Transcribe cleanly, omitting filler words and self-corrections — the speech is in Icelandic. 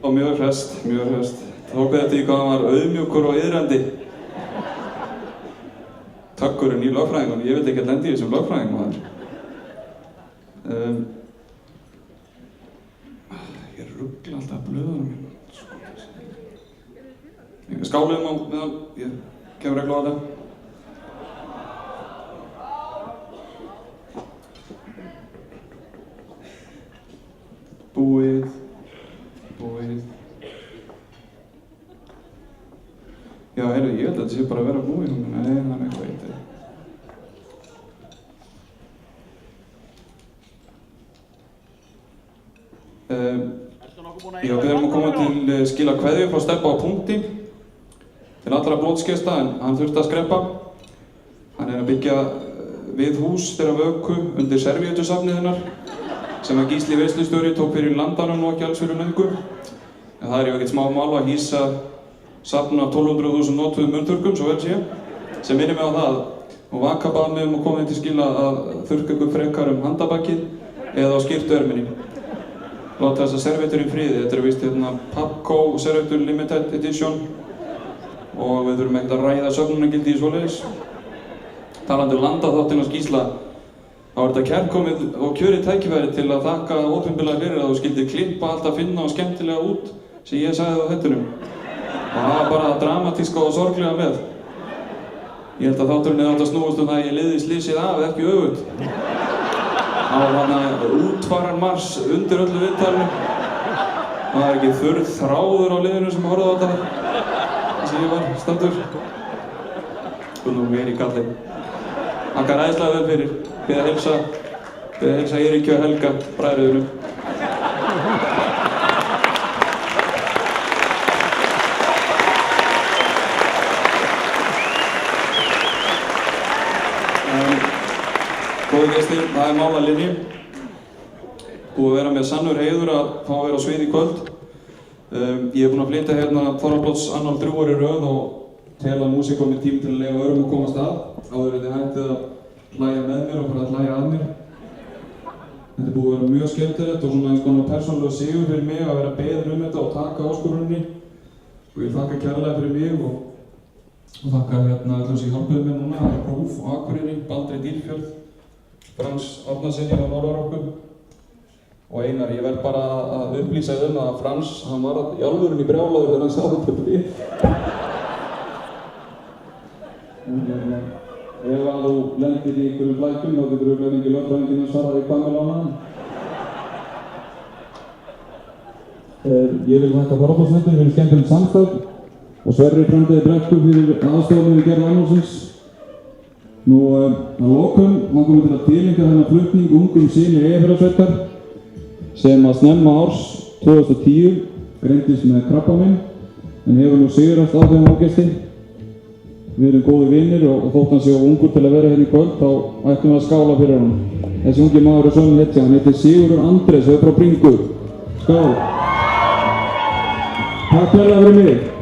Og mjög hresst. Tóku þetta í hvað hann var auðmjúkur og iðrandi. Tökkurinn í lögfræðingunum, ég vildi ekki lendi í þessum lögfræðingum maður. Ég ruggla alltaf blöðunum mín. Skálum á meðan ég kemur reglu á þetta. Búið. Já, heyrðu, ég held að þetta sé bara að vera búið. Nei, það er eitthvað eitt. Já, við erum að koma til skila kveðju frá Stebba á punkti til allra blótsgesta, en hann þurfti að skreppa. Hann er að byggja við hús þeirra vöku undir servíettusafnið hennar sem að Gísli veislustjóri tók fyrir Landanum og ekki alls fyrir löngu. En það er jo ekkert smá mál að hýsa safn af 1200.000 notuðum munnþurrkum, svo vel sé, sem minnir mig á það og Vaka bað mig að koma til skila að þurrka ykkur frekar handabakkið eða á skyrtuerminni. Láta þessa servéttur í friði. Þetta er víst Papco Servéttur Limited Edition og við þurfum ekkert að ræða söfnunargildi í svoleiðis. Talandi Landaþáttinn og Gísla, þá er þetta kærkomið og kjörið tækifæri til að þakka opinberlega fyrir að þú skildir klippa allt að finna og skemmtilega út sem ég sagði á þettunum. Og það var bara dramatíska og sorglega með. Ég held að þátturinn hefði átt að snúast það að ég liði slysið af, ekki öfugt. Á útfarar mars undir öllu viðtalinu. Það var ekki þurr þráður á liðinu sem horfði á þetta. Þess að ég var staddur. Nú er ég gallinn. Þakkar æðislega vel fyrir. Bið að heilsa Eiríki og Helga, bræðrunum. Góði gestir, það er málalinni. Búið að vera með sannur heiður að fá að vera á svið í kvöld. Ég hef búinn að flytja hérna Þorrablóts annan 3 ár í röð og tel að músík var með tím til að leyfa öðrum að komast að. Áður þið hættið að hlæja með mér og fara að hlæja að mér. Þetta er búið að vera mjög skemmtilegt og svona eins konar persónulega sigur fyrir mig að vera beðinn þetta og taka áskoruninni. Og ég þakka kærlega fyrir mig og þakka öllum sem hjálpuðu mér núna. Það er Rúf og Akureyri, Baldri Dýrfjörð, Frans Árnasinni á Norðurorku og Einar. Ég verð bara að upplýsa að Frans, hann var í alvörunni brjálaður þegar hann sá þetta bréf. Ef að þú lendir í einhverjum flækjum, þá getur þú lengi lögfræðinginn að svara því hvað með lánaðan. Ég vil þakka Þorrablótsnefndinni fyrir skemmtilegt samstarf og Sverri Brandiði Brekku fyrir aðstoðinni við gerð annálsins. Nú, að lokum langar mig til að tileinka þennan flutning ungum syni Eyjafjarðarsveitar sem að snemma árs 2010 greindist með krabbamein en hefur nú sigrast á þeim ágesti. Við erum góðir vinir og þótt hann sé of ungur til að vera hérna í kvöld þá ættum við að skála fyrir honum. Þessi ungi maður er sönn hetja, hann heitir Sigurður Andrés og er frá Bringu. Skál! Takk fyrir mig!